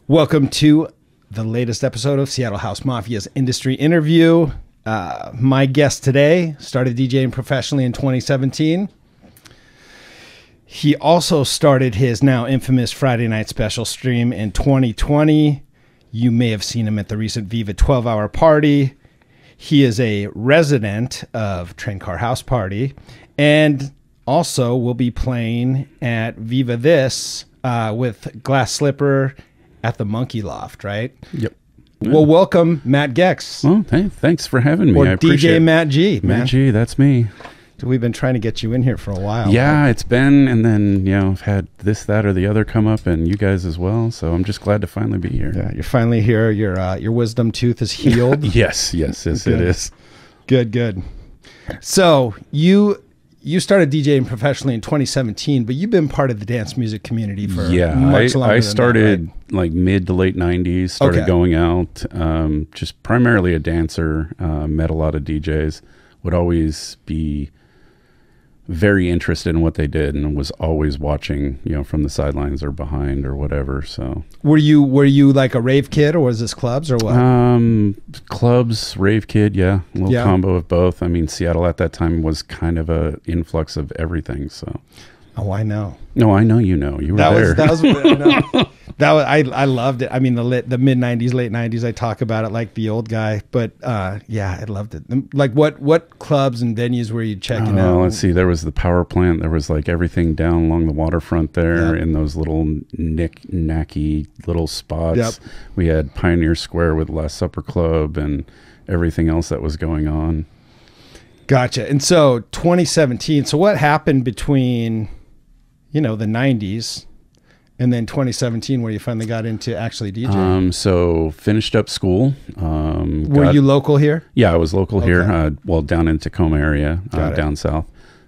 Welcome to the latest episode of Seattle House Mafia's Industry Interview. My guest today started DJing professionally in 2017. He also started his now infamous Friday night special stream in 2020. You may have seen him at the recent Viva 12-hour party. He is a resident of Train Car House Party and also will be playing at Viva This with Glass Slipper at the Monkey Loft, right? Yep. Well, welcome, Matt Goecks. Well, hey, thanks for having me. Or I appreciate DJ Matt G. Matt G, that's me. We've been trying to get you in here for a while. Yeah, right? it's been, and then, I've had this, that, or the other come up, and you guys as well, so I'm just glad to finally be here. Yeah, you're finally here. Your wisdom tooth is healed. Yes, it is. Good. So you started DJing professionally in 2017, but you've been part of the dance music community for much longer I than started that, right? like mid to late 90s, started going out, just primarily a dancer, met a lot of DJs, would always be very interested in what they did and was always watching, from the sidelines or behind or whatever. So were you like a rave kid, or was this clubs or what? Clubs, rave kid, a little combo of both. I mean, Seattle at that time was kind of a influx of everything. So oh, I know. No, I know you were there. I loved it. I mean, the mid 90s, late 90s, I talk about it like the old guy, but yeah, I loved it. Like what clubs and venues were you checking out? Let's see. There was the power plant. There was like everything down along the waterfront there in those little knacky little spots. Yep. We had Pioneer Square with Last Supper Club and everything else that was going on. Gotcha. And so 2017, so what happened between the 90s and then 2017 where you finally got into actually DJing? So finished up school. Were you local here? Yeah, I was local here. Down in Tacoma area, down south.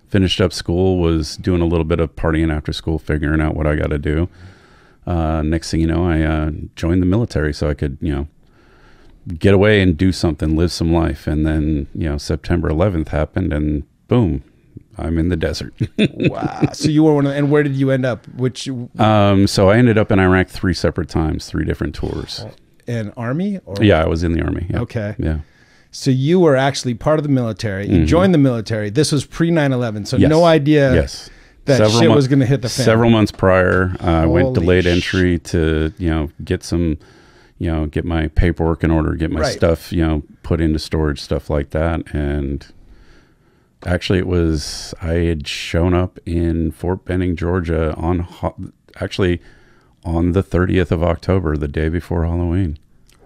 Finished up school, was doing a little bit of partying after school, figuring out what I got to do. Next thing you know, I joined the military so I could, get away and do something, live some life. And then, September 11th happened and boom, I'm in the desert. Wow. So you were one of and where did you end up? So I ended up in Iraq 3 separate times, 3 different tours. In Army? Or? Yeah, I was in the Army. Yeah. Okay. Yeah. So you were actually part of the military. You joined the military. This was pre 9/11. So no idea that shit was going to hit the fan. Several months prior, I went delayed entry to, get some, get my paperwork in order, get my stuff, put into storage, stuff like that. And actually, I had shown up in Fort Benning, Georgia on the 30th of October, the day before Halloween.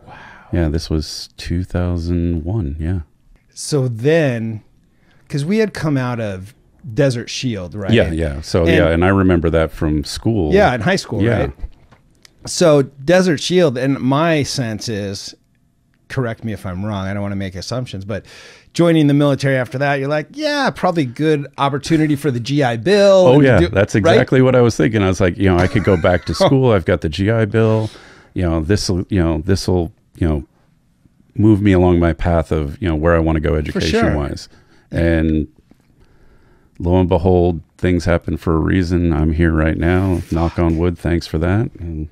Wow. Yeah, this was 2001, yeah. So then, because we had come out of Desert Shield, right? Yeah. So, and I remember that from school. Yeah, in high school, right? So Desert Shield, and my sense is, correct me if I'm wrong, I don't want to make assumptions, but joining the military after that, you're like, yeah, probably good opportunity for the GI Bill. Oh yeah, that's exactly what I was thinking. I was like, I could go back to school. I've got the GI Bill. This'll move me along my path of where I want to go education wise. And lo and behold, things happen for a reason. I'm here right now. Knock on wood. Thanks for that. And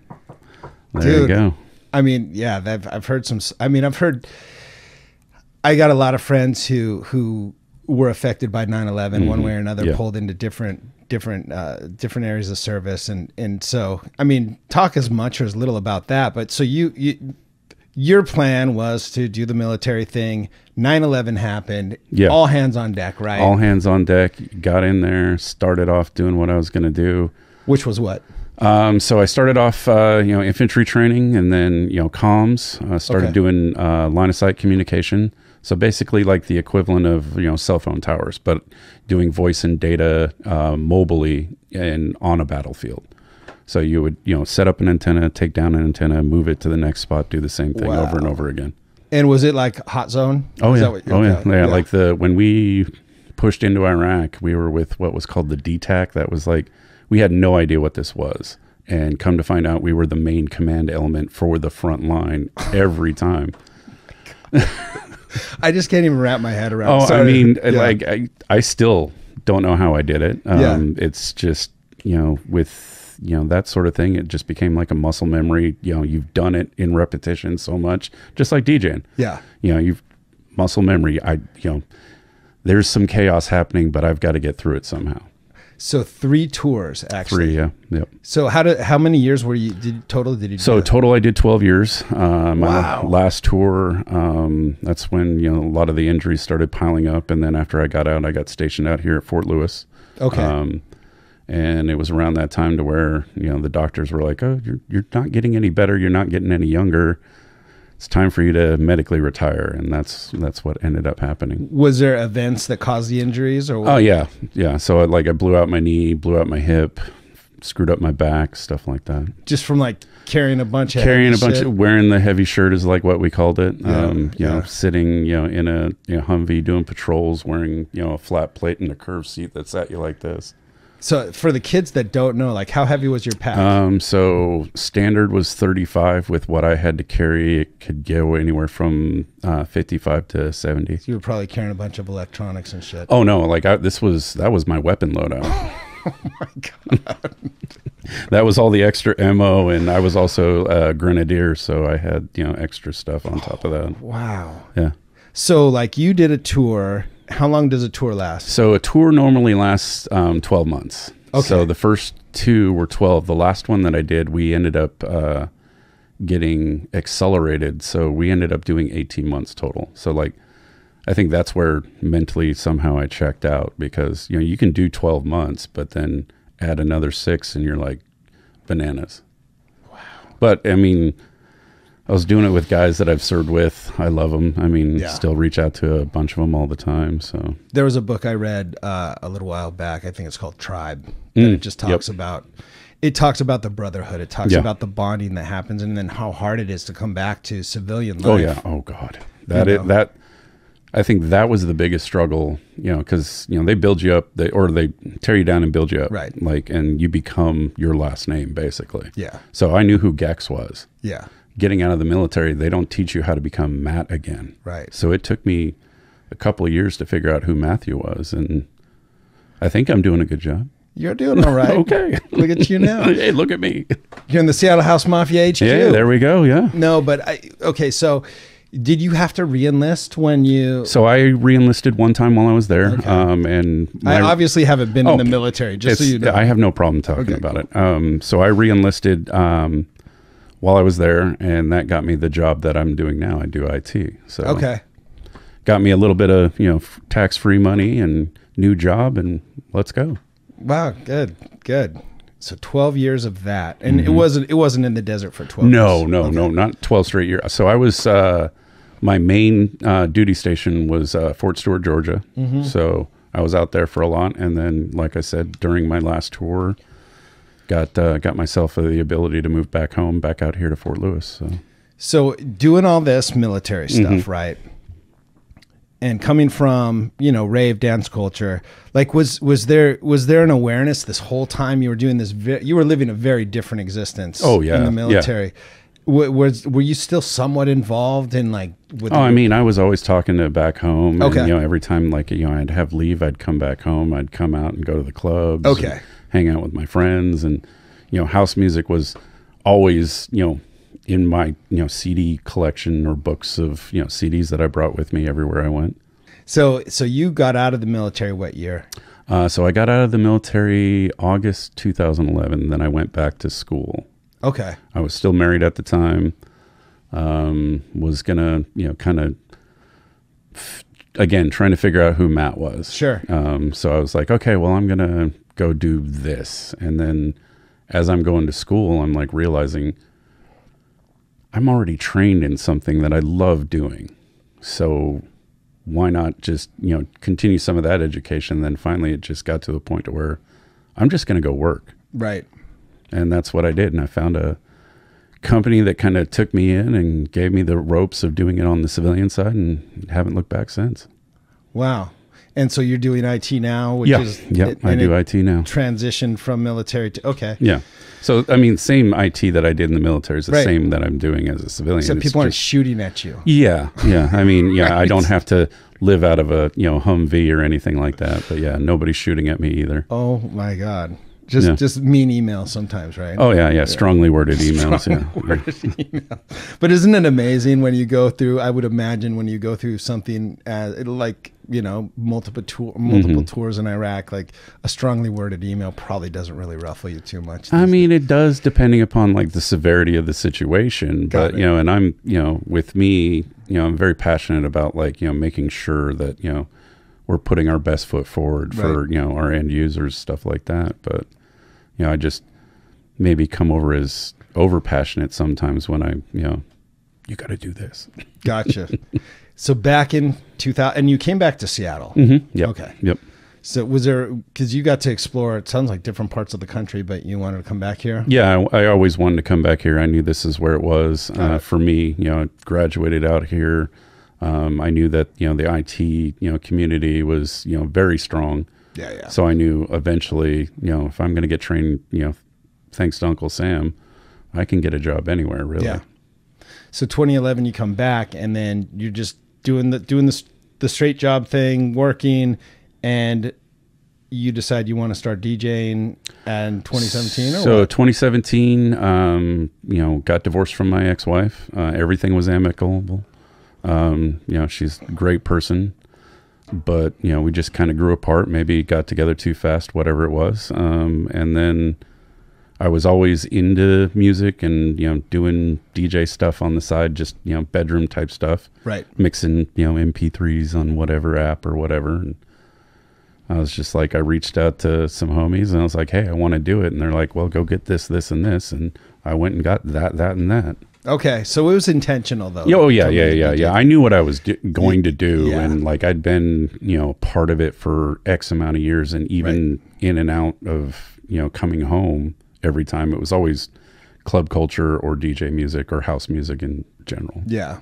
there you go. I mean, yeah, I've heard some. I mean, I got a lot of friends who were affected by 9/11 one way or another, pulled into different areas of service, and so I mean, talk as much or as little about that. But so your plan was to do the military thing. 9/11 happened. Yeah, all hands on deck, right? All hands on deck. Got in there, started off doing what I was going to do. Which was what? So I started off, infantry training, and then, comms, started doing, line of sight communication. So basically like the equivalent of, cell phone towers, but doing voice and data, mobily and on a battlefield. So you would, set up an antenna, take down an antenna, move it to the next spot, do the same thing over and over again. And was it like hot zone? Oh, yeah. Yeah. Like when we pushed into Iraq, we were with what was called the DTAC. That was like, we had no idea what this was. And come to find out, we were the main command element for the front line every time. I just can't even wrap my head around it. I mean, like, I still don't know how I did it. It's just, with you know, that sort of thing, it just became like a muscle memory. You know, you've done it in repetition so much, just like DJing. Yeah. You know, you've muscle memory. You know, there's some chaos happening, but I've got to get through it somehow. So 3 tours, actually. 3, yeah. Yep. So how many years were you total did you do? So total I did 12 years. Wow. My last tour, that's when, you know, a lot of the injuries started piling up. And then after I got out, I got stationed out here at Fort Lewis. Okay. And it was around that time to where, you know, the doctors were like, oh, you're not getting any better. You're not getting any younger. It's time for you to medically retire. And that's what ended up happening. Was there events that caused the injuries or what? Oh yeah. Yeah. So I blew out my knee, blew out my hip, screwed up my back, stuff like that. Just from like carrying a bunch of wearing the heavy shirt is like what we called it. Yeah, you know, sitting, you know, in a Humvee doing patrols, wearing, you know, a flat plate and a curved seat that's at you like this. So for the kids that don't know, like how heavy was your pack? So standard was 35 with what I had to carry. It could go anywhere from 55 to 70. So you were probably carrying a bunch of electronics and shit. Oh no, like that was my weapon loadout. Oh my God. That was all the extra ammo, and I was also a grenadier, so I had, you know, extra stuff on top of that. Wow. Yeah. So like you did a tour. How long does a tour last? So a tour normally lasts 12 months. Okay. So the first 2 were 12. The last one that I did, we ended up getting accelerated. So we ended up doing 18 months total. So like, I think that's where mentally somehow I checked out, because, you know, you can do 12 months, but then add another 6 and you're like bananas. Wow. But I mean, I was doing it with guys that I've served with. I love them. I mean, still reach out to a bunch of them all the time. So there was a book I read a little while back. I think it's called Tribe. And it just talks about, it talks about the brotherhood. It talks about the bonding that happens, and then how hard it is to come back to civilian life. Oh yeah. Oh God. That I think that was the biggest struggle, you know, because, you know, they build you up, they tear you down and build you up. Right. Like, and you become your last name basically. Yeah. So I knew who Goecks was. Yeah. Getting out of the military, they don't teach you how to become Matt again. Right. So it took me a couple of years to figure out who Matthew was, and I think I'm doing a good job. You're doing all right. Okay. Look at you now. Hey, look at me. You're in the Seattle House Mafia HQ. Yeah, there we go. Yeah. No, but okay, so did you have to re-enlist when you... So I re-enlisted one time while I was there. Okay. And I obviously haven't been in the military, just so you know. I have no problem talking about it. So I re-enlisted while I was there, and that got me the job that I'm doing now. I do IT. So got me a little bit of, you know, tax-free money and new job, and let's go. Wow, good. So 12 years of that, and it wasn't in the desert for 12 No, years. No, not 12 straight years. So I was my main duty station was Fort Stewart, Georgia. So I was out there for a lot, and then, like I said, during my last tour, got myself the ability to move back home, back out here to Fort Lewis. So doing all this military stuff, right? And coming from, you know, rave dance culture, like was there an awareness this whole time you were doing this? You were living a very different existence. Oh yeah, in the military. Yeah. Were you still somewhat involved in like? I mean, I was always talking to back home. Okay. And, you know, every time like, you know, I'd have leave, I'd come back home. I'd come out and go to the clubs. Okay. And hang out with my friends, and, you know, house music was always, you know, in my, you know, CD collection or books of, you know, CDs that I brought with me everywhere I went. So you got out of the military what year? So I got out of the military August 2011. Then I went back to school. Okay. I was still married at the time. Was gonna, you know, kind of again trying to figure out who Matt was. Sure. So I was like, okay, well, I'm gonna go do this, and then as I'm going to school, I'm like realizing I'm already trained in something that I love doing. So why not just, you know, continue some of that education? Then finally it just got to the point to where I'm just going to go work. Right. And that's what I did. And I found a company that kind of took me in and gave me the ropes of doing it on the civilian side, and haven't looked back since. Wow. And so you're doing IT now, which is... Yeah, I do IT now. Transition from military to... Okay. Yeah. So, I mean, same IT that I did in the military is the same that I'm doing as a civilian. So people aren't shooting at you. Yeah. Yeah. I mean, yeah, Right. I don't have to live out of a, you know, Humvee or anything like that. But yeah, nobody's shooting at me either. Oh my God. Just mean emails sometimes, right? Oh yeah. Strongly worded emails. Email. But isn't it amazing when you go through? I would imagine when you go through something like multiple tours in Iraq, like a strongly worded email probably doesn't really ruffle you too much. I mean, it does depending upon like the severity of the situation. But and I'm with me, I'm very passionate about like making sure that we're putting our best foot forward for our end users, stuff like that. But I just maybe come over as over passionate sometimes when I you got to do this. Gotcha. So back in 2000, and you came back to Seattle. Yep. Okay. Yep. So was there, because you got to explore, it sounds like different parts of the country, but you wanted to come back here? Yeah, I always wanted to come back here. I knew this is where it was for me. I graduated out here. I knew that the IT community was very strong. Yeah. So I knew eventually if I'm going to get trained thanks to Uncle Sam, I can get a job anywhere really. Yeah. So 2011 you come back and then you're just doing the straight job thing, working, and you decide you want to start DJing in 2017 or so what? 2017 got divorced from my ex-wife. Everything was amicable. She's a great person, but we just kind of grew apart, maybe got together too fast, whatever it was. And then I was always into music and doing DJ stuff on the side, just bedroom type stuff, right? Mixing MP3s on whatever app or whatever. And I was just like, I reached out to some homies and I was like, hey, I want to do it. And they're like, well, go get this, this, and this. And I went and got that, and that. Okay, so it was intentional though. Oh yeah. I knew what I was going to do, and like I'd been part of it for X amount of years, and even in and out of coming home every time, it was always club culture or DJ music or house music in general. Yeah.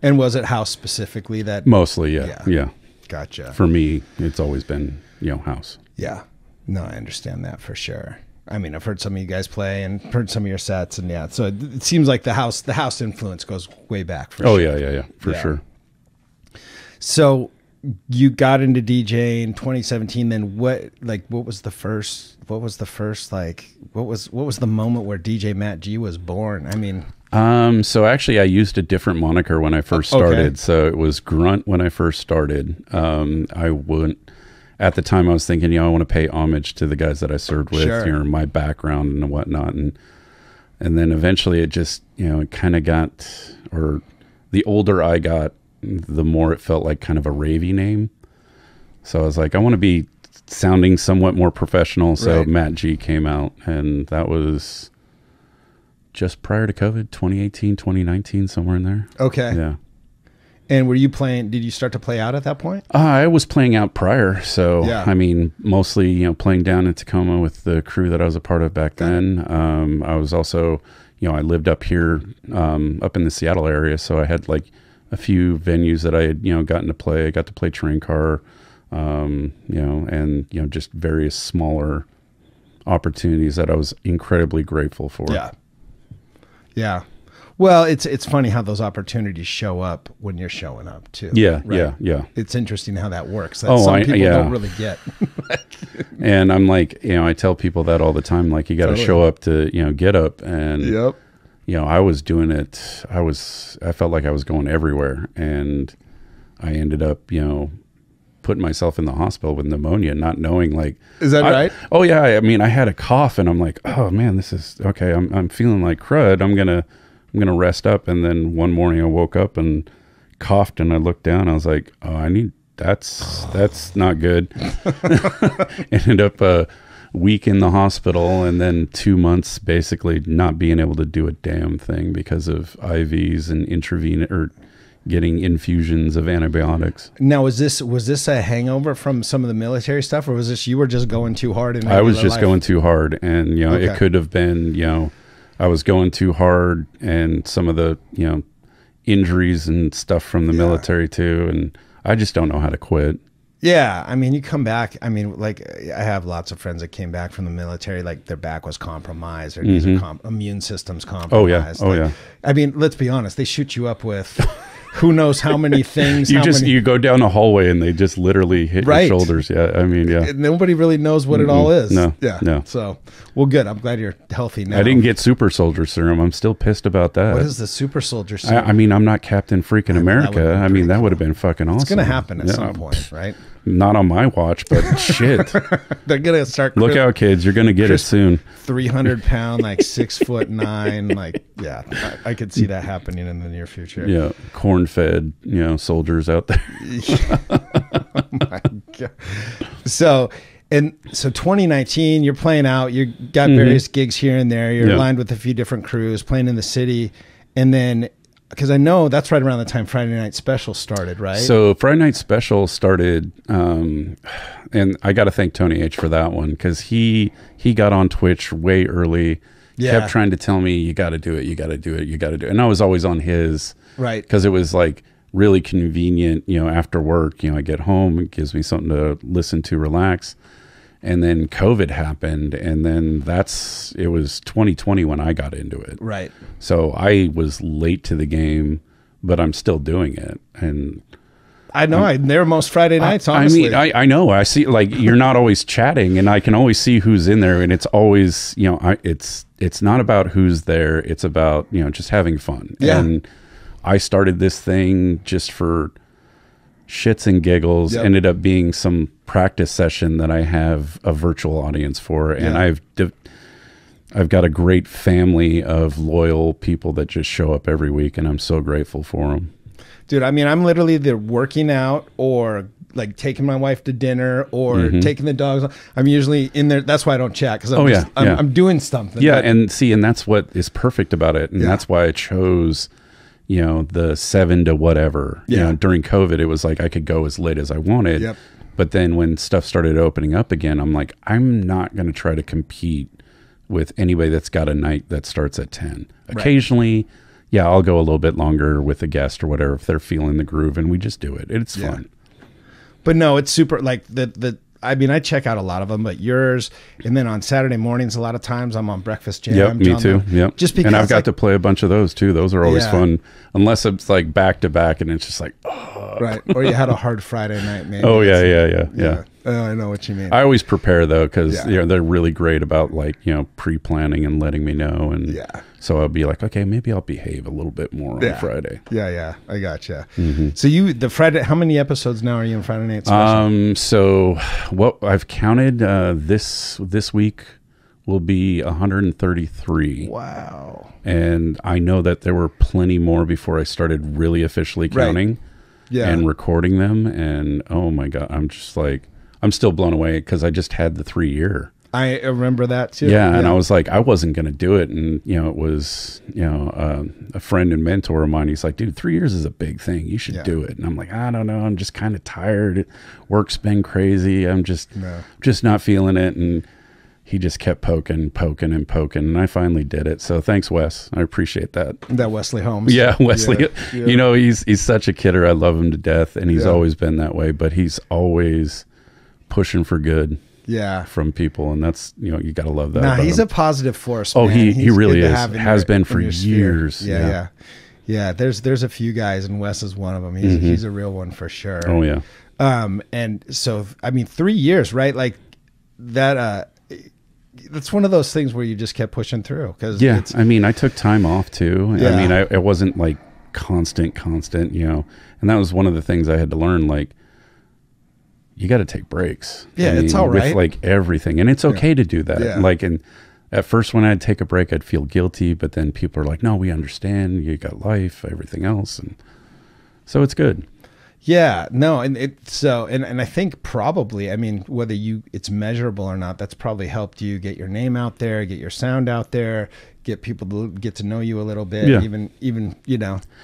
And was it house specifically that? Mostly, yeah. Gotcha. For me, it's always been house. Yeah. No, I understand that for sure. I mean, I've heard some of you guys play and heard some of your sets, and so it seems like the house influence goes way back. For sure. Yeah, for sure. So you got into DJ in 2017. Then what was the moment where DJ Matt G was born? I mean, so actually I used a different moniker when I first started. Okay. So it was Grunt when I first started. At the time I was thinking, I want to pay homage to the guys that I served with, my background and whatnot. And then eventually it just, it kind of got, or the older I got, the more it felt like kind of a ravey name. So I was like, I want to be sounding somewhat more professional. So Matt G came out, and that was just prior to COVID, 2018, 2019, somewhere in there. Okay. Yeah. And were you playing, did you start to play out at that point? I was playing out prior. So, I mean, mostly, playing down in Tacoma with the crew that I was a part of back then. I was also, I lived up here, up in the Seattle area. So I had like a few venues that I had, gotten to play. I got to play Train Car, and, just various smaller opportunities that I was incredibly grateful for. Yeah. Yeah. Well, it's funny how those opportunities show up when you're showing up too. Yeah, right? yeah. It's interesting how that works. Some people don't really get. And I'm like, I tell people that all the time. Like, you got to show up to, get up. And I was doing it. I felt like I was going everywhere, and I ended up, putting myself in the hospital with pneumonia, not knowing like. Is that right? Oh yeah. I mean, I had a cough, and I'm like, oh man, this is okay. I'm feeling like crud. I'm gonna rest up. And then one morning I woke up and coughed, and I looked down. I was like, oh, that's not good. Ended up a week in the hospital, and then 2 months basically not being able to do a damn thing because of IVs and intravenous or getting infusions of antibiotics. Now, was this a hangover from some of the military stuff, or was this you were just going too hard in regular I was just life? going too hard, and it could have been I was going too hard, and some of the, injuries and stuff from the military too. And I just don't know how to quit. Yeah. I mean, you come back. I mean, like, I have lots of friends that came back from the military, like their back was compromised, their immune system's compromised. Oh yeah. I mean, let's be honest. They shoot you up with who knows how many things. You go down a hallway and they just literally hit your shoulders. Yeah, I mean, yeah. Nobody really knows what it all is. No, yeah, no. So, well, good. I'm glad you're healthy now. I didn't get super soldier serum. I'm still pissed about that. What is the super soldier serum? I mean, I'm not Captain Freaking America. I mean, that would have been fucking awesome. It's gonna happen at some point, right? Not on my watch, but shit. They're gonna start. Look out, kids! You're gonna get it soon. 300-pound, like 6'9", like yeah. I could see that happening in the near future. Yeah, corn-fed, soldiers out there. Oh my God. So 2019, you're playing out. You got various gigs here and there. You're aligned with a few different crews, playing in the city, and then. Because I know that's right around the time Friday Night Special started, right? So Friday Night Special started, and I got to thank Tony H for that one, because he got on Twitch way early, kept trying to tell me, you got to do it, you got to do it, you got to do it. And I was always on his, right? Because it was like really convenient, after work, I get home, it gives me something to listen to, relax. And then COVID happened, and then it was 2020 when I got into it. Right. So I was late to the game, but I'm still doing it. And I know they're most Friday nights, honestly. I mean, I know. I see, like, you're not always chatting, and I can always see who's in there, and it's always, it's not about who's there. It's about, just having fun. Yeah. And I started this thing just for shits and giggles. Ended up being some practice session that I have a virtual audience for, and I've got a great family of loyal people that just show up every week, and I'm so grateful for them. Dude, I mean, I'm literally either working out or like taking my wife to dinner or taking the dogs. I'm usually in there. That's why I don't chat, because I'm doing something. Yeah, and that's what is perfect about it, and that's why I chose the 7 to whatever. During COVID, it was like I could go as late as I wanted. Yep. But then when stuff started opening up again, I'm like, I'm not going to try to compete with anybody that's got a night that starts at 10. Right. Occasionally, I'll go a little bit longer with a guest or whatever if they're feeling the groove, and we just do it. It's fun. But no, it's super, like I mean, I check out a lot of them, but yours, and then on Saturday mornings, a lot of times I'm on Breakfast Jam. Yep, me too. Yep. Just because, and I've got to play a bunch of those too. Those are always fun, unless it's like back to back, and it's just like, right. Or you had a hard Friday night, maybe. Oh yeah. Oh, I know what you mean. I always prepare though, because they're really great about like pre-planning and letting me know, and so I'll be like, okay, maybe I'll behave a little bit more on Friday. Yeah, I gotcha. So the Friday, how many episodes now are you in Friday Night Special? So what I've counted this week will be 133. Wow. And I know that there were plenty more before I started really officially counting and recording them, and oh my God, I'm just like, I'm still blown away, because I just had the 3-year. I remember that too. Yeah, and I was like, I wasn't going to do it, and it was a friend and mentor of mine. He's like, dude, 3 years is a big thing. You should do it. And I'm like, I don't know. I'm just kind of tired. Work's been crazy. I'm just not feeling it. And he just kept poking, and I finally did it. So thanks, Wes. I appreciate that. That Wesley Holmes. Yeah, Wesley. Yeah. He's such a kidder. I love him to death, and he's always been that way. But he's always pushing for good. Yeah, from people, and that's you got to love that. Nah, he's a positive force. Oh, man. he really is. Has been for years. Yeah. There's a few guys, and Wes is one of them. He's a real one for sure. Oh yeah. And so I mean, 3 years, right? Like that. That's one of those things where you just kept pushing through. Because I mean, I took time off too. I mean, it wasn't like constant, and that was one of the things I had to learn. Like, you got to take breaks. Yeah, it's all right. With like everything. And it's okay to do that. Yeah. Like, and at first when I'd take a break, I'd feel guilty, but then people are like, no, we understand. You got life, everything else. And so it's good. Yeah, no. And and I think probably, I mean, whether it's measurable or not, that's probably helped you get your name out there, get your sound out there, get people to get to know you a little bit. Yeah. Even,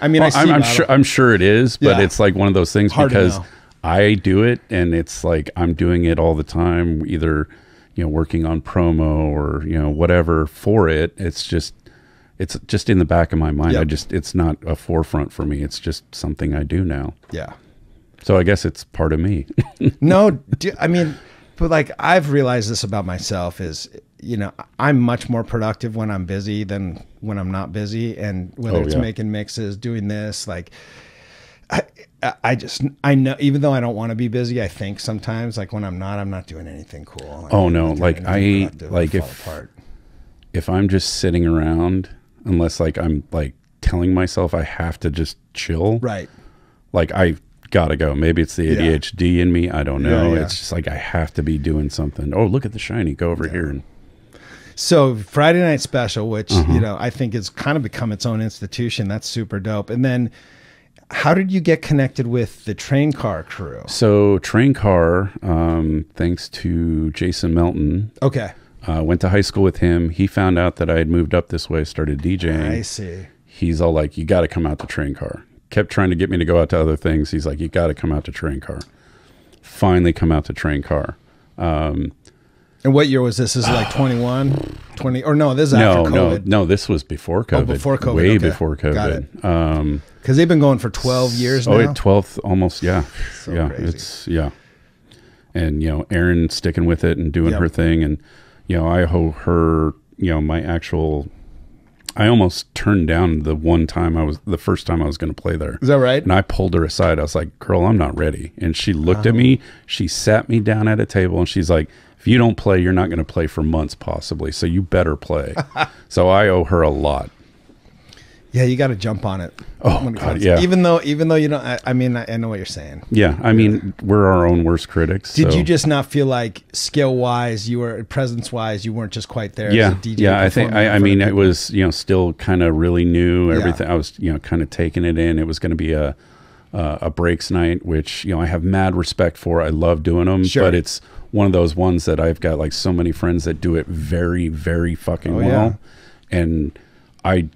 I mean, I'm sure it is, but it's like one of those things because I do it, and it's like I'm doing it all the time, either working on promo or whatever for it. It's just in the back of my mind. It's not a forefront for me. It's just something I do now. Yeah. So I guess it's part of me. No, I mean, but like I've realized this about myself is, I'm much more productive when I'm busy than when I'm not busy, and whether it's making mixes, doing this, like. I know, even though I don't want to be busy, I think sometimes like when I'm not doing anything cool. Like, oh no, like if I'm just sitting around, unless like I'm like telling myself I have to just chill, right? Like I gotta go. Maybe it's the ADHD in me. I don't know. Yeah, yeah. It's just like I have to be doing something. Oh, look at the shiny. Go over here. And so Friday Night Special, which you know I think has kind of become its own institution. That's super dope. And then, how did you get connected with the Train Car crew? So Train Car, thanks to Jason Melton. Okay. Went to high school with him. He found out that I had moved up this way, started DJing. I see. He's all like, you got to come out to Train Car. Kept trying to get me to go out to other things. He's like, you got to come out to Train Car. Finally come out to Train Car. And what year was this? This is like 21, 20, or no, this is after COVID. No, this was before COVID. Oh, before COVID. Way before COVID. Got it. Because they've been going for 12 years now. Oh, 12, almost, yeah. So yeah, crazy. And, you know, Erin sticking with it and doing her thing. And, you know, I owe her, you know, I almost turned down the first time I was going to play there. Is that right? And I pulled her aside. I was like, girl, I'm not ready. And she looked at me. She sat me down at a table and she's like, if you don't play, you're not going to play for months possibly. So you better play. So I owe her a lot. Yeah, you got to jump on it. Oh, God, yeah. Even though you don't, I mean, I know what you're saying. Yeah, I mean, we're our own worst critics. Did you just not feel like skill-wise, presence-wise, you weren't just quite there? Yeah, as a DJ I think, I mean, it was, you know, still kind of really new. Everything, I was, you know, kind of taking it in. It was going to be a breaks night, which, you know, I have mad respect for. I love doing them, but it's one of those ones that I've got like so many friends that do it very, very fucking well. Yeah. And I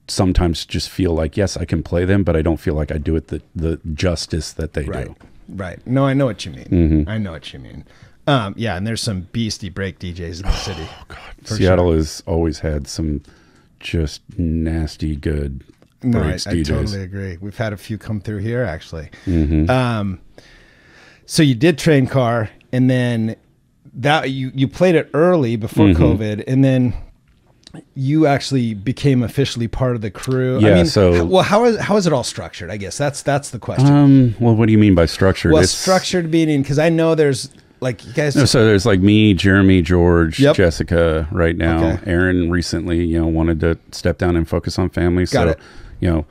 sometimes just feel like, yes, I can play them, but I don't feel like I do it the justice that they do. Right. No, I know what you mean. I know what you mean. Yeah, and there's some beastie break DJs in the city. Oh, God. Seattle has always had some just nasty good breaks DJs. I totally agree. We've had a few come through here, actually. So you did Train Car, and then that you played it early before COVID, and then you actually became officially part of the crew. Yeah. I mean, so how is it all structured? I guess that's the question. Well, what do you mean by structured? Well, structured meaning, because I know there's like you guys. No, so there's like me, Jeremy, George, Jessica right now. Okay. Erin recently, you know, wanted to step down and focus on family. Got it. You know,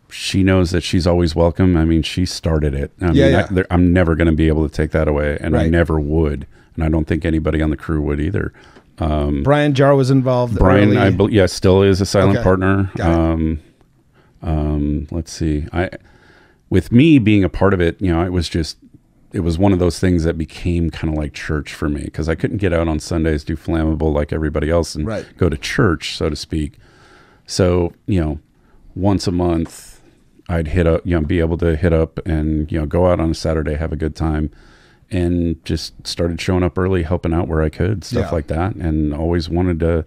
she knows that she's always welcome. I mean, she started it. I mean, I'm never going to be able to take that away, and I never would, and I don't think anybody on the crew would either. Brian Jar was involved. Brian, still is a silent partner. Got it. Let's see. With me being a part of it, you know, it was one of those things that became kind of like church for me, because I couldn't get out on Sundays, do flammable like everybody else, and go to church, so to speak. So, you know, once a month, I'd hit up, you know, be able to hit up and, you know, go out on a Saturday, have a good time. And just started showing up early, helping out where I could, stuff like that. And always wanted to,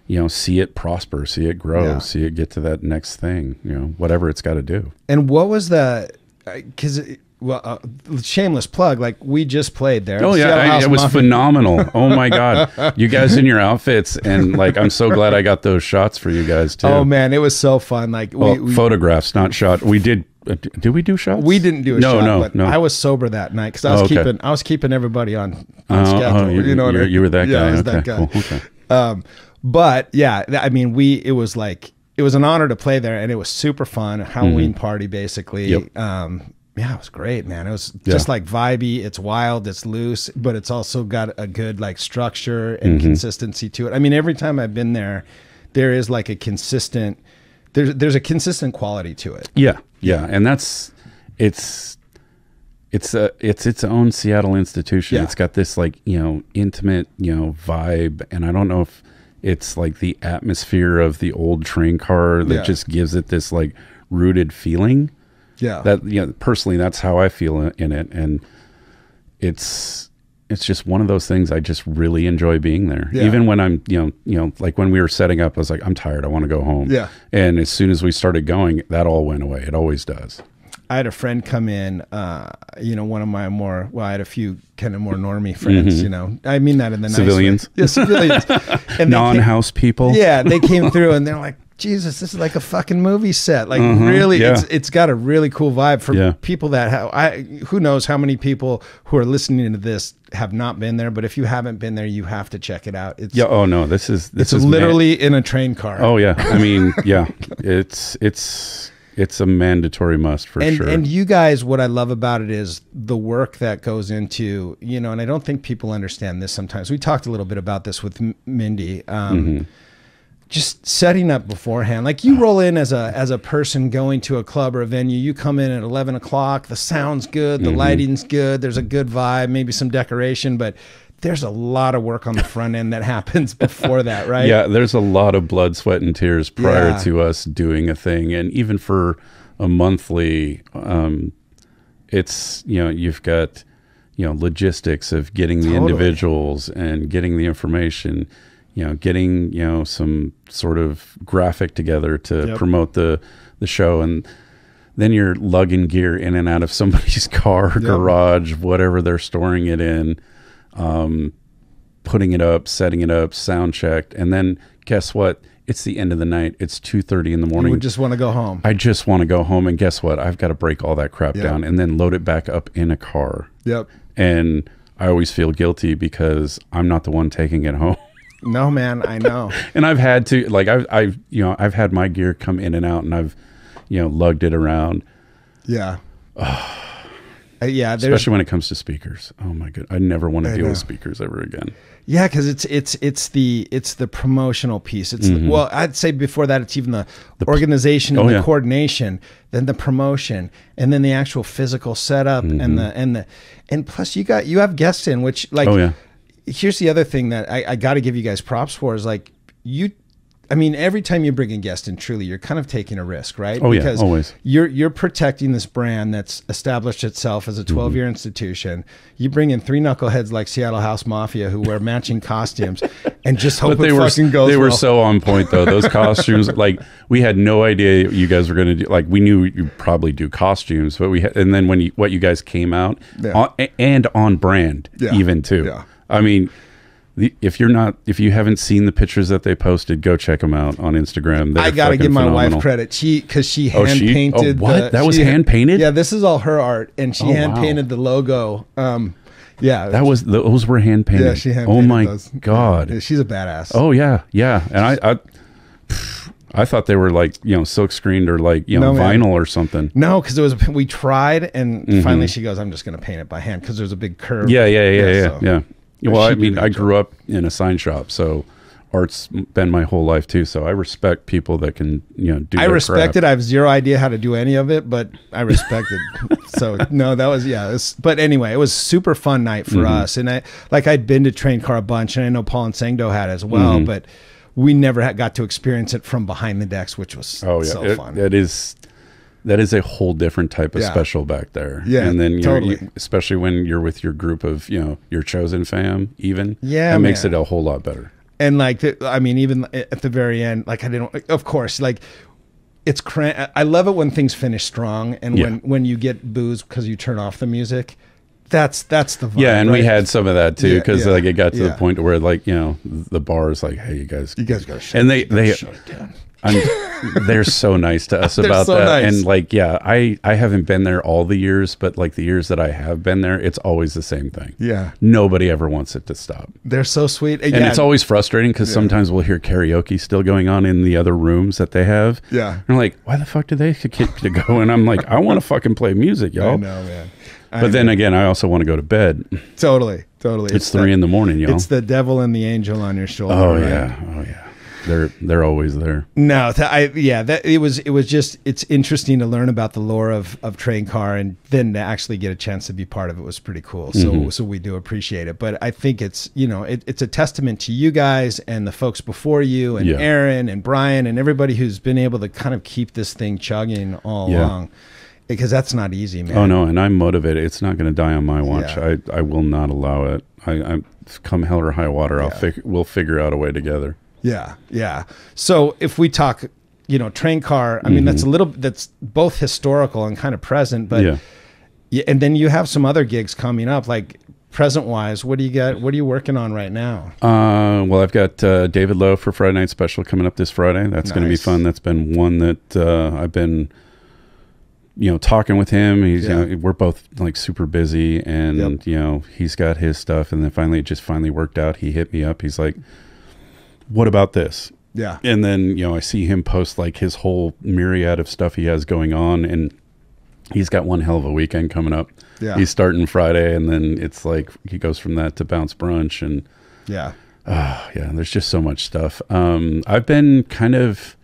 you know, see it prosper, see it grow, see it get to that next thing, you know, whatever it's got to do. And what was the, because, shameless plug, like we just played there. Oh, yeah. It was phenomenal. Oh, my God. You guys in your outfits. And like, I'm so glad I got those shots for you guys, too. Oh, man. It was so fun. Like, we photographs, not shot. We did. Did we do shots? We didn't do a shot. No. I was sober that night because I was keeping everybody on schedule. You know what I mean? You were that guy. I was okay. that guy. Cool. Okay. But yeah, I mean, it was an honor to play there, and it was super fun. A Halloween party, basically. Yep. Yeah, it was great, man. It was just like vibey. It's wild. It's loose, but it's also got a good like structure and consistency to it. I mean, every time I've been there, there is like a consistent. There's a consistent quality to it. Yeah. Yeah, and it's its own Seattle institution. It's got this like, you know, intimate, you know, vibe, and I don't know if it's like the atmosphere of the old Train Car that just gives it this like rooted feeling. Yeah, that, you know, personally, that's how I feel in it, and it's just one of those things. I just really enjoy being there. Yeah. Even when I'm, you know, like when we were setting up, I was like, I'm tired. I want to go home. Yeah. And as soon as we started going, that all went away. It always does. I had a friend come in, you know, one of my I had a few kind of more normie friends, you know, I mean that in the civilians. Nice way. Yeah, civilians. And non-house people. Yeah. They came through and they're like, Jesus, this is like a fucking movie set. Like really, it's got a really cool vibe for people that who knows how many people who are listening to this have not been there, but if you haven't been there, you have to check it out. It's oh no, this is literally in a train car. Oh yeah. I mean, yeah, it's a mandatory must for sure. And you guys, what I love about it is the work that goes into, you know, and I don't think people understand this sometimes. We talked a little bit about this with Mindy. Just setting up beforehand. Like you roll in as a person going to a club or a venue, you come in at 11 o'clock, the sound's good, the lighting's good, there's a good vibe, maybe some decoration, but there's a lot of work on the front end that happens before that, right? Yeah, there's a lot of blood, sweat, and tears prior to us doing a thing. And even for a monthly, it's, you know, you've got, you know, logistics of getting the individuals and getting the information, you know, getting, you know, some sort of graphic together to promote the show. And then you're lugging gear in and out of somebody's car, garage, whatever they're storing it in, putting it up, setting it up, sound checked. And then guess what? It's the end of the night. It's 2:30 in the morning. You would just want to go home. I just want to go home. And guess what? I've got to break all that crap down and then load it back up in a car. And I always feel guilty because I'm not the one taking it home. No, man, I know. And I've had to, like, I've you know, I've had my gear come in and out, and I've, you know, lugged it around. Yeah. Especially when it comes to speakers. Oh my god, I never want to deal with speakers ever again. Yeah, because it's the promotional piece. It's well, I'd say before that, it's even the organization and the coordination, then the promotion, and then the actual physical setup, and plus you have guests in, which like here's the other thing that I got to give you guys props for is like I mean, every time you bring a guest in, truly, you're kind of taking a risk, right? Oh, because always. You're protecting this brand that's established itself as a 12-year institution. You bring in three knuckleheads like Seattle House Mafia who wear matching costumes and just hope it fucking goes well. They were so on point, though. Those costumes, like, we had no idea you guys were going to do. Like, we knew you'd probably do costumes, but and then what you guys came out, on brand, even, too. Yeah. I mean... If you haven't seen the pictures that they posted, go check them out on Instagram. I gotta give my wife credit. Because she hand painted. That was hand painted? Yeah, this is all her art, and she hand painted the logo. Those were hand painted. Yeah, she hand painted. Oh my god, yeah, she's a badass. Oh yeah, and I thought they were like, you know, silk screened or like, you know, vinyl or something. No, because we tried, and finally she goes, "I'm just gonna paint it by hand," because there's a big curve. Yeah. Well, I mean, I grew up in a sign shop, so art's been my whole life too. So I respect people that can, you know, do. I respect it. I have zero idea how to do any of it, but I respect it. So no, that was but anyway, it was a super fun night for us. And I'd been to Train Car a bunch, and I know Paul and Sangdo had as well, but we never got to experience it from behind the decks, which was so fun. That is a whole different type of special back there. Yeah, and then especially when you're with your group of, you know, your chosen fam, even that makes it a whole lot better. And like, I mean, even at the very end, like of course, like it's I love it when things finish strong, and when you get booze because you turn off the music. That's the vibe. Yeah, and we had some of that too, because like it got to the point where, like, you know, the bar is like, hey, you guys gotta shut and they shut it down. They're so nice to us about that. Nice. And like, I haven't been there all the years, but like the years that I have been there, it's always the same thing. Yeah. Nobody ever wants it to stop. They're so sweet. And it's always frustrating because sometimes we'll hear karaoke still going on in the other rooms that they have. Yeah. And I'm like, why the fuck do they get to go? And I'm like, I want to fucking play music, y'all. I know, man. But then again, I also want to go to bed. Totally. It's 3 in the morning, y'all. It's the devil and the angel on your shoulder. Oh, right? Oh, yeah. They're always there. No, it's interesting to learn about the lore of Train Car, and then to actually get a chance to be part of it was pretty cool. So we do appreciate it. But I think it's, you know, it's a testament to you guys and the folks before you, and Aaron and Brian and everybody who's been able to kind of keep this thing chugging all along. Because that's not easy, man. Oh no, and I'm motivated. It's not going to die on my watch. I will not allow it. I'm come hell or high water. We'll figure out a way together. Yeah. So if we talk, you know, Train Car, I mean, that's both historical and kind of present, but and then you have some other gigs coming up, like present wise, what do you got? What are you working on right now? Well, I've got David Lowe for Friday Night Special coming up this Friday. That's going to be fun. That's been one that I've been, talking with him. He's, we're both like super busy, and he's got his stuff, and then finally it just worked out. He hit me up. He's like, "What about this?" Yeah. And then I see him post like his whole myriad of stuff he has going on, and he's got one hell of a weekend coming up. Yeah. He's starting Friday, and then it's like he goes from that to Bounce Brunch, and there's just so much stuff. I've been kind of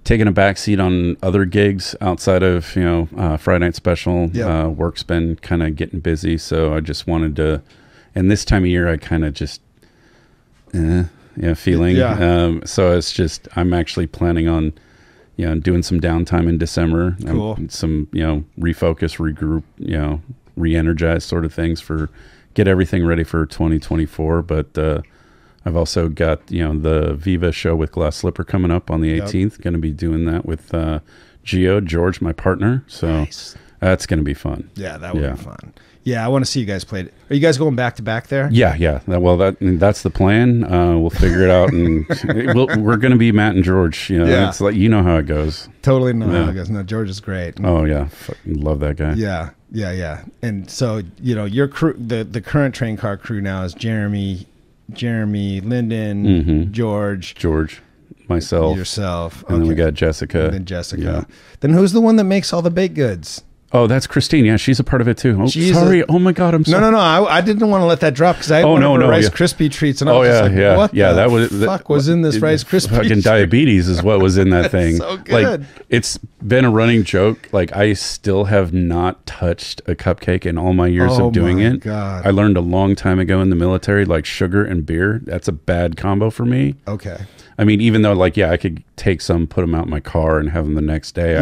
taking a backseat on other gigs outside of Friday Night Special. Work's been kind of getting busy, so I just wanted to. And this time of year, I kind of just feeling. So it's just I'm actually planning on doing some downtime in December. Cool. Some refocus, regroup, re-energize sort of things for get everything ready for 2024. But I've also got the Viva show with Glass Slipper coming up on the 18th. Going to be doing that with George, my partner. So that's going to be fun. Yeah, that would be fun. Yeah, I want to see you guys play it. Are you guys going back to back there? Yeah. Well, that's the plan. We'll figure it out, and we're going to be Matt and George. It's like how it goes. Totally know how it goes. No, George is great. Oh yeah, love that guy. Yeah. And so your crew, the current train car crew now is Jeremy, Lyndon, George, myself, yourself, and then we got Jessica. And then Jessica. Yeah. Then who's the one that makes all the baked goods? Oh, that's Christine. Yeah, she's a part of it too. Oh, sorry. Oh my God, I'm sorry. No. I didn't want to let that drop because I had Rice Krispie treats, and I was just like, what the fuck was in this Rice Krispie? Fucking diabetes is what was in that thing. So good. Like, it's been a running joke. Like, I still have not touched a cupcake in all my years of doing it. God. I learned a long time ago in the military, like sugar and beer. That's a bad combo for me. Okay. I mean, even though I could take some, put them out in my car, and have them the next day.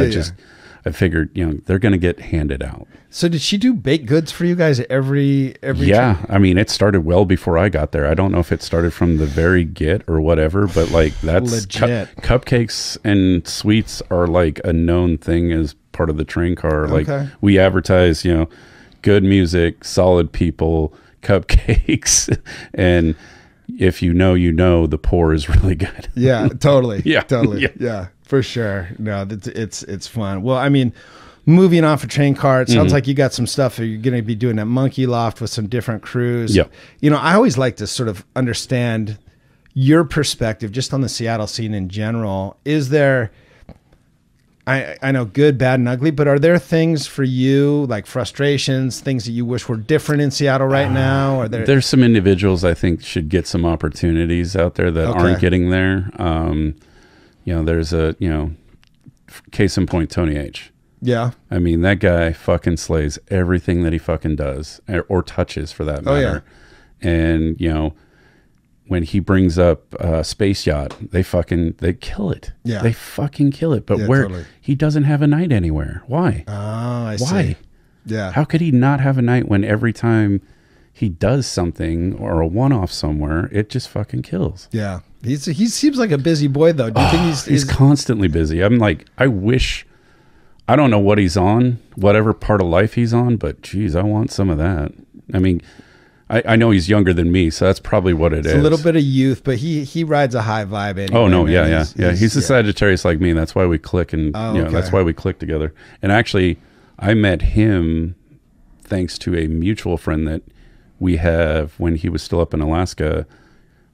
I figured, they're going to get handed out. So did she do baked goods for you guys every Yeah. I mean, it started well before I got there. I don't know if it started from the very get or whatever, but like that's legit. Cupcakes and sweets are like a known thing as part of the train car. Like we advertise, good music, solid people, cupcakes, and if the pour is really good. Yeah, totally. Totally. Yeah, for sure. No, it's fun. Well, I mean, moving off a train car, it sounds like you got some stuff that you're going to be doing at Monkey Loft with some different crews. Yeah. I always like to sort of understand your perspective just on the Seattle scene in general. Is there, I know good, bad, and ugly, but are there things for you, like frustrations, things that you wish were different in Seattle right now? Or there's some individuals I think should get some opportunities out there that aren't getting there. There's a, case in point, Tony H. Yeah. I mean, that guy fucking slays everything that he fucking does or touches for that matter. And, when he brings up Space Yacht, they kill it. Yeah. They fucking kill it. But he doesn't have a night anywhere. Why? Oh, I Why? see. Yeah. How could he not have a night when every time he does something or a one-off somewhere, it just fucking kills? Yeah. He seems like a busy boy, though. Do you think he's constantly busy? I'm like, I don't know what he's on, whatever part of life he's on, but geez, I want some of that. I mean, I know he's younger than me, so that's probably what it is. A little bit of youth, but he rides a high vibe anyway. Oh no, yeah. He's a Sagittarius like me. That's why we click, and that's why we click together. And actually, I met him thanks to a mutual friend that we have when he was still up in Alaska.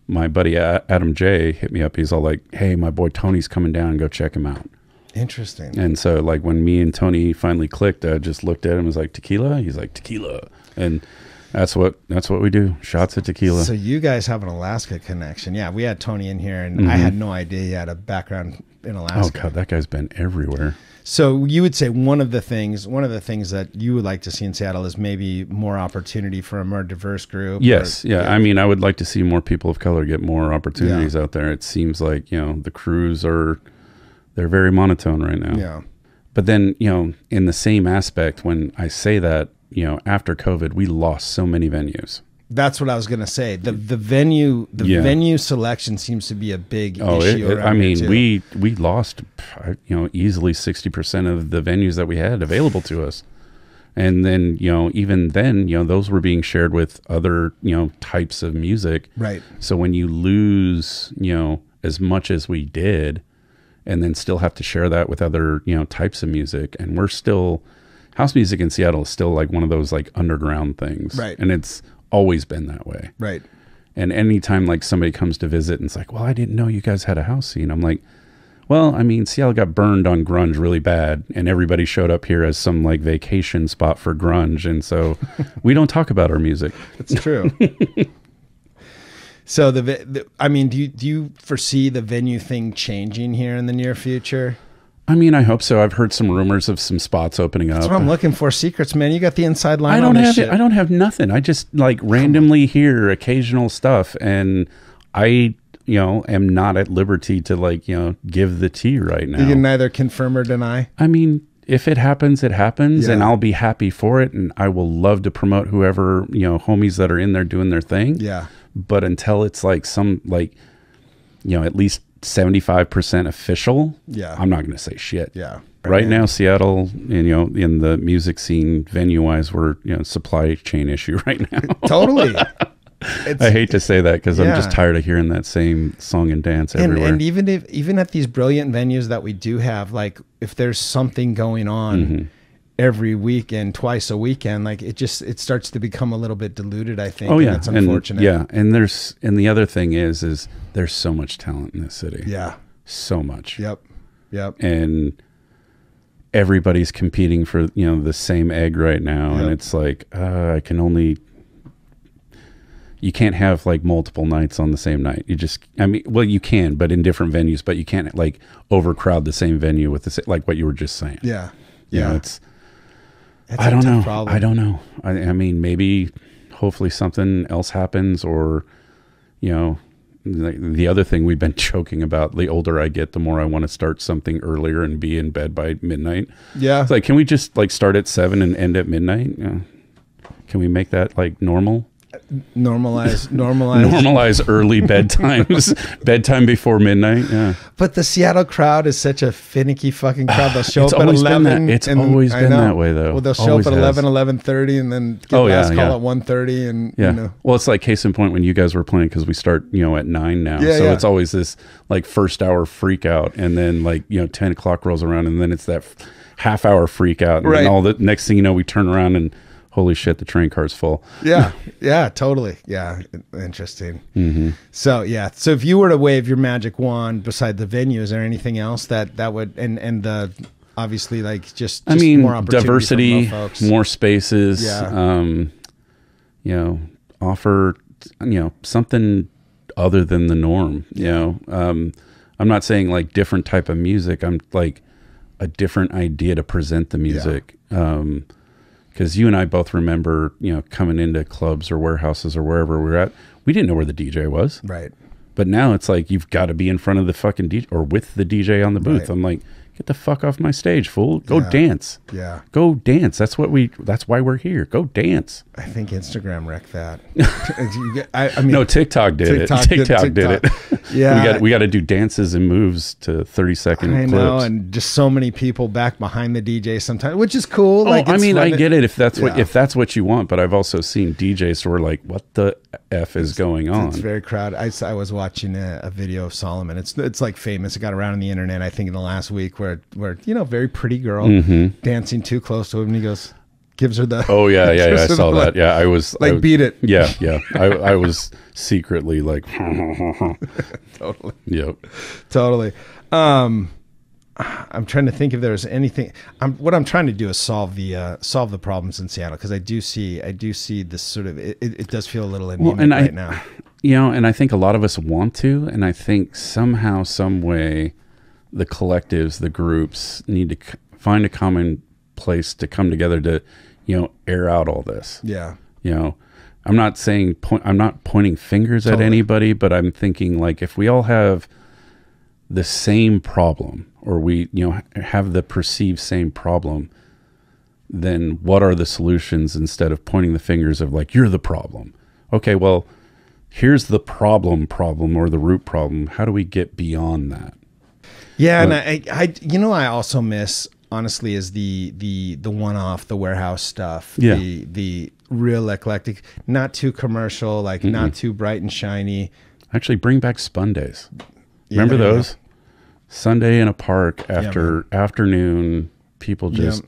My buddy Adam J hit me up. He's all like, "Hey, my boy Tony's coming down. Go check him out." Interesting. And so, like, when me and Tony finally clicked, I just looked at him and was like, "Tequila?" He's like, "Tequila," and that's what we do. Shots of tequila. So you guys have an Alaska connection. Yeah, we had Tony in here, and I had no idea he had a background in Alaska. Oh God, that guy's been everywhere. So you would say one of the things that you would like to see in Seattle is maybe more opportunity for a more diverse group. Yes, I mean, I would like to see more people of color get more opportunities out there. It seems like the crews they're very monotone right now. Yeah. But then in the same aspect, when I say that, after COVID, we lost so many venues. That's what I was going to say. The venue selection seems to be a big issue. I mean, we lost, easily 60% of the venues that we had available to us. And then, you know, even then, you know, those were being shared with other, you know, types of music. Right. So when you lose, you know, as much as we did, and then still have to share that with other, you know, types of music, and we're still, house music in Seattle is still like one of those like underground things. Right. And it's always been that way. Right. And anytime like somebody comes to visit and it's like, well, I didn't know you guys had a house scene. I'm like, well, I mean, Seattle got burned on grunge really bad, and everybody showed up here as some like vacation spot for grunge. And so we don't talk about our music. It's true. So I mean, do you foresee the venue thing changing here in the near future? I mean, I hope so. I've heard some rumors of some spots opening up. That's what I'm looking for. Secrets, man. You got the inside line. I don't have it. I don't have nothing. I just like randomly hear occasional stuff, and I, you know, am not at liberty to like, you know, give the tea right now. You can neither confirm or deny. I mean, if it happens, it happens, and I'll be happy for it, and I will love to promote whoever, you know, homies that are in there doing their thing. Yeah. But until it's like some like, you know, at least 75% official, I'm not going to say shit. Yeah. Right now, Seattle, and, you know, in the music scene, venue-wise, we're, you know, supply chain issue right now. Totally. I hate to say that because I'm just tired of hearing that same song and dance everywhere. And even at these brilliant venues that we do have, like if there's something going on every weekend, twice a weekend, like it starts to become a little bit diluted, I think. Oh yeah, and it's unfortunate. And the other thing is there's so much talent in this city. Yeah, so much. Yep. And everybody's competing for, you know, the same egg right now, and it's like you can't have like multiple nights on the same night. Well, you can, but in different venues, but you can't like overcrowd the same venue with the like what you were just saying. Yeah. You know, I don't know. I don't know. I mean, maybe hopefully something else happens, or, you know, the other thing we've been joking about, the older I get, the more I want to start something earlier and be in bed by midnight. Yeah. It's like, can we just like start at 7 and end at midnight? Can we make that like normal? Normalize early bedtimes, bedtime before midnight. Yeah. But the Seattle crowd is such a finicky fucking crowd. They'll show up at 11. It's always been that way, though. Well, they'll show up at 11, 11:30, and then get last call at 1:30. And you know. Well, it's like case in point when you guys were playing, because we start, you know, at 9 now. So it's always this like first hour freak out, and then like, you know, 10 o'clock rolls around, and then it's that half hour freak out, and then all the next thing you know, we turn around and holy shit, the train car's full. Yeah, totally. Yeah, interesting. So if you were to wave your magic wand beside the venue, is there anything else that would, and the obviously like just more opportunity, diversity, for more folks, more spaces, you know, offer, you know, something other than the norm. You know, I'm not saying like different type of music. I'm like a different idea to present the music. Because you and I both remember, you know, coming into clubs or warehouses or wherever we're at, we didn't know where the DJ was. Right. But now it's like, you've got to be in front of the fucking DJ or with the DJ on the booth. I'm like, get the fuck off my stage, fool. Go dance. Yeah. Go dance. That's why we're here. Go dance. I think Instagram wrecked that. I mean, no, TikTok did it. TikTok did it. Yeah. we got to do dances and moves to 30-second clips. I know, and just so many people back behind the DJ sometimes, which is cool. Like, I mean, I get it if that's what you want, but I've also seen DJs who are like, what the F is going on? It's very crowded. I was watching a video of Solomon. It's like famous. It got around on the internet, I think, in the last week, where you know, very pretty girl dancing too close to him, and he gives her the I saw that. Yeah, I was like, beat it. Yeah. I was secretly like totally. Yep. Totally. I'm trying to think if there's anything. What I'm trying to do is solve the problems in Seattle, because I do see this sort of it does feel a little anemic right now. You know, and I think a lot of us want to, and I think somehow, some way, the collectives, the groups need to find a common place to come together to, you know, air out all this. Yeah. You know, I'm not saying I'm not pointing fingers at anybody, but I'm thinking like, if we all have the same problem, or we, you know, have the perceived same problem, then what are the solutions, instead of pointing the fingers of like, you're the problem. Okay, well, here's the problem or the root problem. How do we get beyond that? Yeah, and I you know, I also miss honestly is the one-off, the warehouse stuff. Yeah. The real eclectic, not too commercial, like not too bright and shiny. Actually, bring back Spun Days. Remember those? Sunday in a park after afternoon, people just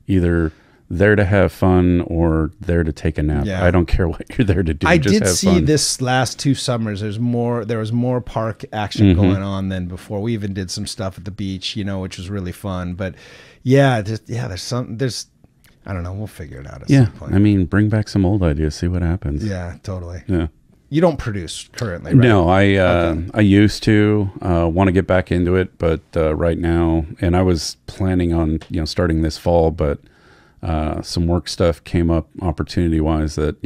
either there to have fun or there to take a nap. I don't care what you're there to do. I just did have see fun. this last 2 summers. There was more park action going on than before. We even did some stuff at the beach, which was really fun. But there's I don't know. We'll figure it out at some point. I mean, bring back some old ideas, see what happens. Yeah, totally. Yeah. You don't produce currently, right? No, I used to want to get back into it, but right now, and I was planning on starting this fall, but some work stuff came up opportunity wise that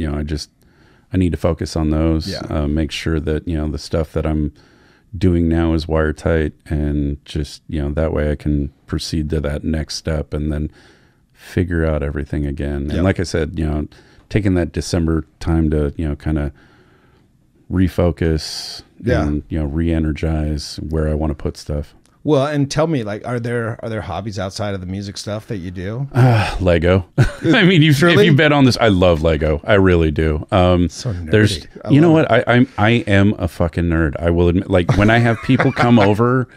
I need to focus on those. Make sure that the stuff that I'm doing now is watertight, and just that way I can proceed to that next step and then figure out everything again. And like I said, taking that December time to kind of refocus and re-energize where I want to put stuff. Well, and tell me, like, are there hobbies outside of the music stuff that you do? Lego. I mean, if you bet on this, I love Lego. I really do. So nerdy. There's, you know what? I am a fucking nerd. I will admit. Like when I have people come over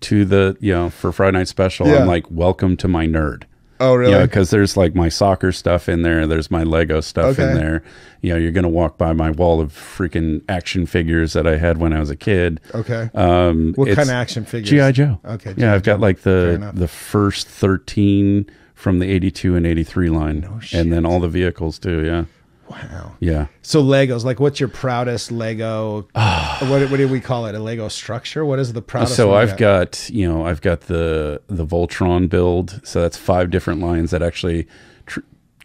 to the for Friday Night Special, I'm like, welcome to my nerd. Oh, really? Because there's like my soccer stuff in there. There's my Lego stuff in there. You're going to walk by my wall of freaking action figures that I had when I was a kid. Okay. What kind of action figures? G.I. Joe. Okay. Yeah, I've got like the first 13 from the 82 and 83 line. No shit. And then all the vehicles too, yeah. Wow. Yeah. So Legos, like what's your proudest Lego? What do we call it? A Lego structure? What is the proudest? So I've got the Voltron build. So that's 5 different lines that actually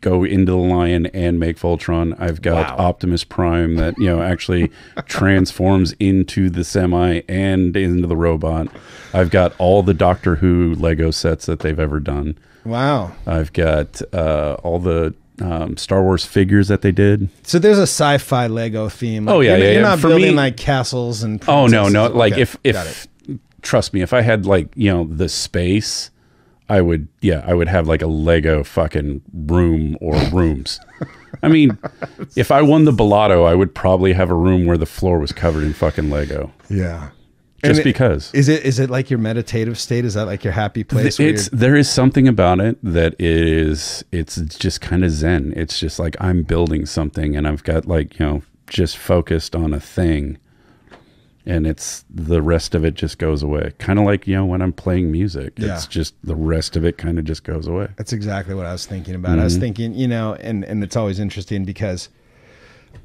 go into the line and make Voltron. I've got Optimus Prime that actually transforms into the semi and into the robot. I've got all the Doctor Who Lego sets that they've ever done. Wow. I've got all the Star Wars figures that they did. So there's a sci-fi Lego theme. Like, you're not For building me, like castles and no. Like okay. if trust me, if I had like the space, I would have like a Lego fucking room or rooms. I mean, if I won the Bellotto, I would probably have a room where the floor was covered in fucking Lego. Yeah. Just because. Is it like your meditative state? Is that like your happy place? There is something about it that it's just kind of zen. It's just like I'm building something and I've got like, just focused on a thing, and it's the rest of it just goes away. Kind of like, when I'm playing music, it's just the rest of it kind of just goes away. That's exactly what I was thinking about. I was thinking, and it's always interesting because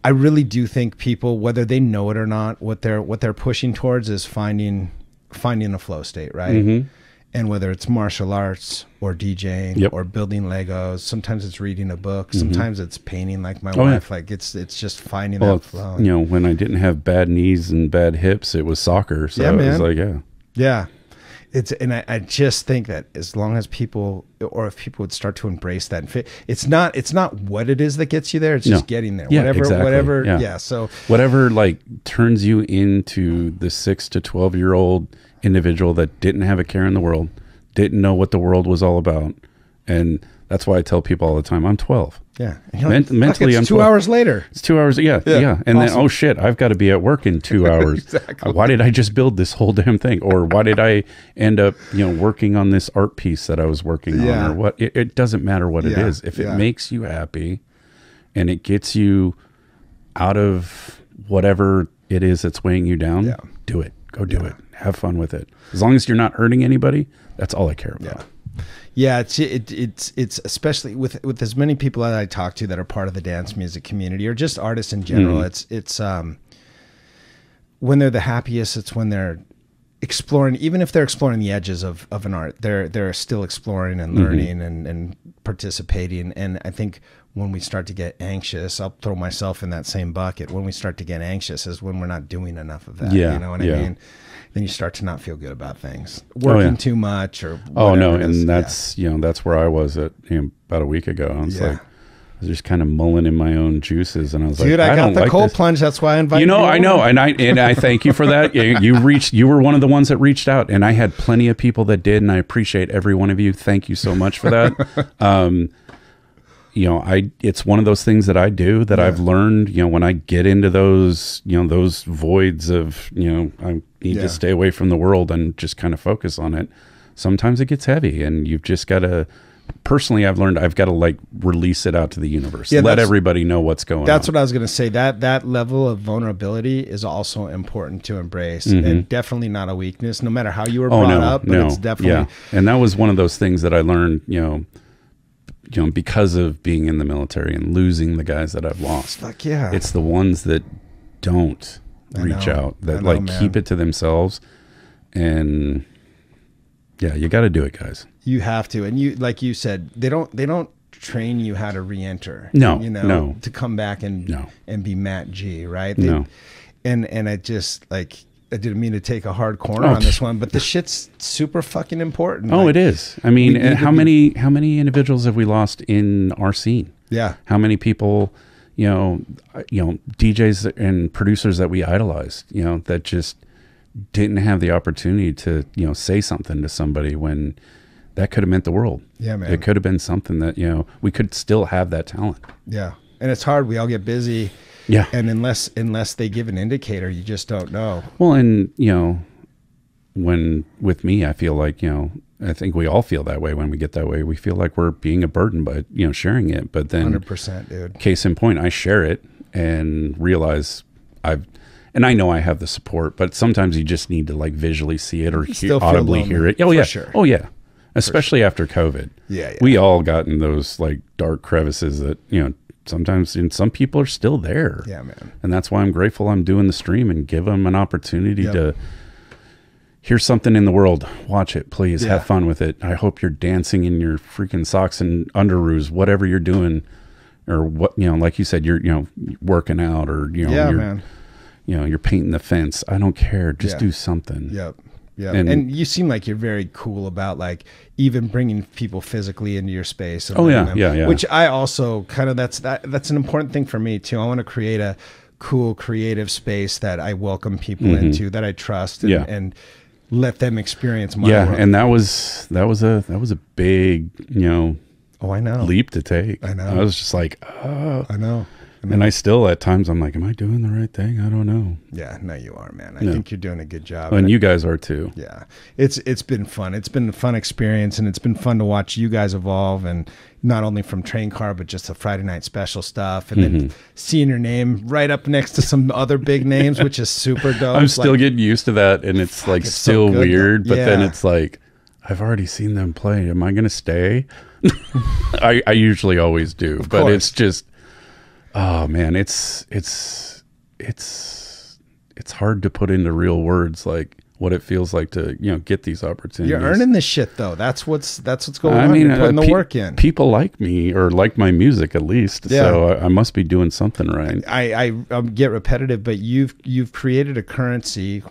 I really do think people, whether they know it or not, what they're pushing towards is finding a flow state, right? And whether it's martial arts or DJing or building Legos, sometimes it's reading a book, sometimes it's painting like my wife. Like it's just finding that flow. When I didn't have bad knees and bad hips, it was soccer. So it was like, yeah. And I just think that as long as people, or if people would start to embrace that and fit, it's not what it is that gets you there. It's just getting there. Yeah, whatever. Yeah. So whatever like turns you into the 6 to 12-year-old individual that didn't have a care in the world, didn't know what the world was all about. And that's why I tell people all the time, I'm 12. Yeah. Mentally, I'm 2 hours later. It's 2 hours. Yeah. And then, oh shit, I've got to be at work in 2 hours. Exactly. Why did I just build this whole damn thing? Or why did I end up, working on this art piece that I was working on? Or what? It doesn't matter what it is. If it makes you happy and it gets you out of whatever it is that's weighing you down, do it. Go do it. Have fun with it. As long as you're not hurting anybody, that's all I care about. Yeah, it's especially with as many people that I talk to that are part of the dance music community or just artists in general. It's when they're the happiest, it's when they're exploring, even if they're exploring the edges of an art, they're still exploring and learning and participating. And I think when we start to get anxious, I'll throw myself in that same bucket. When we start to get anxious is when we're not doing enough of that. You know what I mean? Then you start to not feel good about things, working too much or whatever. And that's that's where I was at about a week ago. I was like, was just kind of mulling in my own juices, and I was like, dude, I got the cold plunge. That's why I invited you. I know, and I thank you for that. You were one of the ones that reached out, and I had plenty of people that did, and I appreciate every one of you. Thank you so much for that. It's one of those things that I do that I've learned, when I get into those, those voids of, I need to stay away from the world and just kind of focus on it. Sometimes it gets heavy, and you've just got to, personally, I've learned I've got to like release it out to the universe. Let everybody know what's going on. That's what I was going to say. That level of vulnerability is also important to embrace, and definitely not a weakness, no matter how you were brought up, but it's definitely. Yeah. And that was one of those things that I learned, because of being in the military and losing the guys that I've lost. Fuck yeah. It's the ones that don't reach out, that keep it to themselves. And yeah, you got to do it, guys. You have to. And you, like you said, they don't train you how to re-enter. No. To come back and be Matt G, right? And I just I didn't mean to take a hard corner on this one, but the shit's super fucking important. Oh, it is. I mean, how many individuals have we lost in our scene? Yeah. How many people, DJs and producers that we idolized, that just didn't have the opportunity to, say something to somebody when that could have meant the world. Yeah, man. It could have been something that, we could still have that talent. Yeah. And it's hard. We all get busy. Yeah. And unless they give an indicator, you just don't know. Well, and, when with me, I feel like, I think we all feel that way when we get that way. We feel like we're being a burden by, sharing it. But then 100%, dude. Case in point, I share it and realize and I know I have the support, but sometimes you just need to like visually see it or audibly hear it. Oh, yeah. Sure. Oh, yeah. Especially after COVID. Yeah. We all got in those like dark crevices that, sometimes, and some people are still there. Yeah, man. And that's why I'm grateful I'm doing the stream and give them an opportunity to hear something in the world. Watch it, please. Have fun with it. I hope you're dancing in your freaking socks and underoos, whatever you're doing, or what, like you said, you're, working out, or, you're painting the fence. I don't care. Just do something. Yep. Yeah, and you seem like you're very cool about like even bringing people physically into your space. And Which I also kind of that's an important thing for me too. I want to create a cool creative space that I welcome people into, that I trust, and let them experience my work. And that was a big I know, leap to take. I know. I was just like, oh, I know. And I still, at times, I'm like, am I doing the right thing? I don't know. Yeah, no, you are, man. I think you're doing a good job. And you guys are too. Yeah. It's been fun. It's been a fun experience, and it's been fun to watch you guys evolve, and not only from Train Car, but just the Friday Night Special stuff, and then seeing your name right up next to some other big names, which is super dope. I'm still getting used to that, and it's like still so weird, but then it's like, I've already seen them play. Am I going to stay? I usually always do, but it's just, oh man, it's hard to put into real words like what it feels like to get these opportunities. You're earning this shit though. That's what's going on. You're putting the work in. People like me, or like my music at least. Yeah. So I must be doing something right. I get repetitive, but you've created a currency,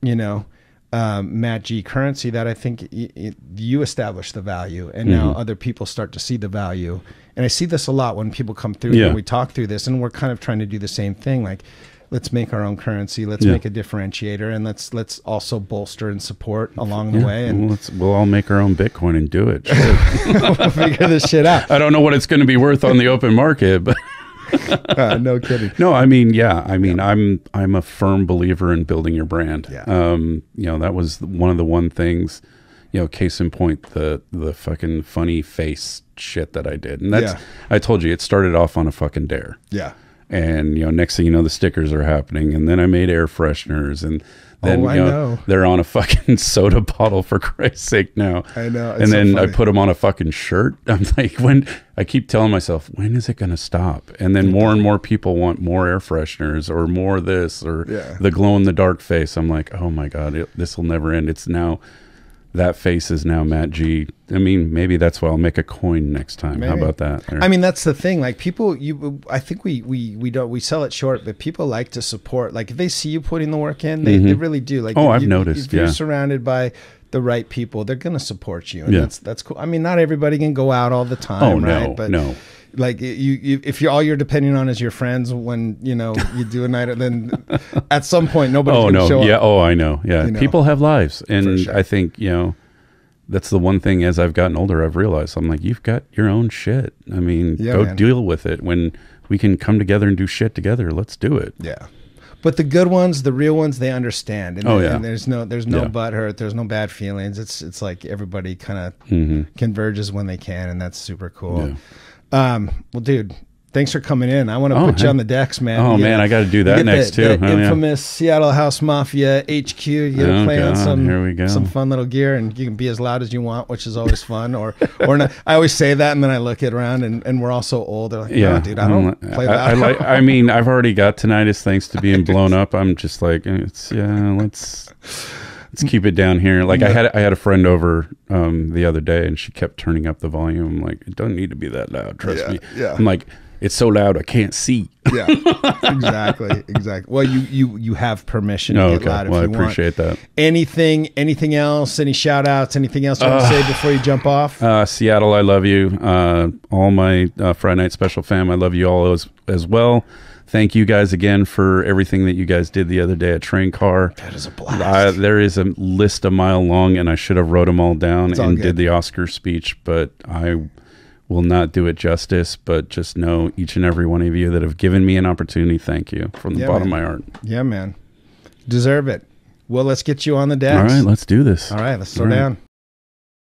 Matt G currency, that I think you establish the value, and now other people start to see the value. And I see this a lot when people come through and we talk through this, and we're kind of trying to do the same thing. Like, let's make our own currency. Let's make a differentiator, and let's also bolster and support along the way. And we'll all make our own Bitcoin and do it. We'll figure this shit out. I don't know what it's going to be worth on the open market, but no kidding. No, I'm a firm believer in building your brand. Yeah. That was one of the things, case in point, the fucking funny face shit that I did. And that's, I told you, it started off on a fucking dare. Yeah. And, next thing you know, the stickers are happening, and then I made air fresheners, and then, they're on a fucking soda bottle, for Christ's sake now. I know. And then I put them on a fucking shirt. I'm like, I keep telling myself, when is it going to stop? And then more and more people want more air fresheners, or more this, or the glow in the dark face. I'm like, oh my God, this will never end. It's now, that face is now Matt G. I mean, maybe that's why I'll make a coin next time. Maybe. How about that? I mean, that's the thing. Like, people, I think we sell it short, but people like to support. Like, if they see you putting the work in, they really do. Like, I've noticed. If you're surrounded by the right people, they're going to support you. And that's cool. I mean, not everybody can go out all the time, right? But Like if you're all you're depending on is your friends when you do a night, then at some point nobody's going to show up. Yeah. Oh, I know. Yeah. People have lives, and sure. I think that's the one thing as I've gotten older I've realized. I'm like, you've got your own shit. I mean, go deal with it. When we can come together and do shit together, let's do it. Yeah. But the good ones, the real ones, they understand. And, and there's no butthurt, there's no bad feelings. It's like everybody kind of converges when they can, and that's super cool. Yeah. Well, dude, thanks for coming in. I want to put you on the decks, man. Oh, man, I got to do that next, too. The infamous Seattle House Mafia HQ. You get to play on some fun little gear, and you can be as loud as you want, which is always fun. Or not. I always say that, and then I look at around, and we're all so old. They're like, no, dude, I don't play that. I mean, I've already got tinnitus thanks to being blown up. I'm just like, let's keep it down here. Like I had a friend over the other day, and she kept turning up the volume. I'm like, it doesn't need to be that loud. Trust me. Yeah. I'm like, it's so loud I can't see. Yeah, exactly. Well, you have permission to get loud if you want. I appreciate that. Anything else? Any shout outs? Anything else you want to say before you jump off? Seattle, I love you. All my Friday Night Special fam, I love you all as well. Thank you guys again for everything that you guys did the other day at Train Car. That is a blast. There is a list a mile long, and I should have wrote them all down and did the Oscar speech, but I will not do it justice. But just know each and every one of you that have given me an opportunity, thank you from the bottom of my heart. Yeah, man. Deserve it. Well, let's get you on the decks. All right, let's do this. All right, let's slow down.